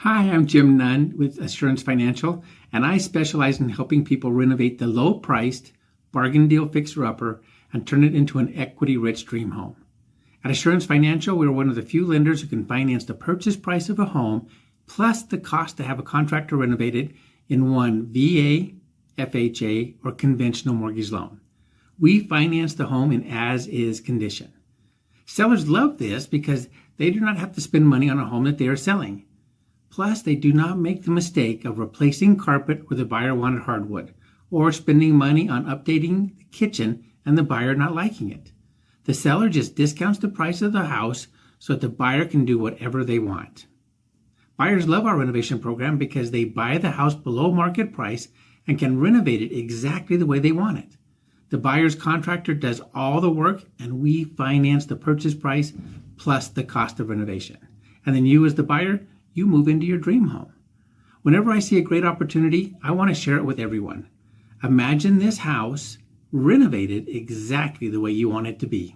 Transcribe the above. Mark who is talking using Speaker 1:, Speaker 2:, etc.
Speaker 1: Hi, I'm Jim Nunn with Assurance Financial, and I specialize in helping people renovate the low-priced, bargain deal fixer-upper and turn it into an equity-rich dream home. At Assurance Financial, we're one of the few lenders who can finance the purchase price of a home plus the cost to have a contractor renovate it in one VA, FHA, or conventional mortgage loan. We finance the home in as-is condition. Sellers love this because they do not have to spend money on a home that they are selling. Plus, they do not make the mistake of replacing carpet where the buyer wanted hardwood, or spending money on updating the kitchen and the buyer not liking it. The seller just discounts the price of the house so that the buyer can do whatever they want. Buyers love our renovation program because they buy the house below market price and can renovate it exactly the way they want it. The buyer's contractor does all the work, and we finance the purchase price plus the cost of renovation. And then you, as the buyer, you move into your dream home. Whenever I see a great opportunity, I want to share it with everyone. Imagine this house renovated exactly the way you want it to be.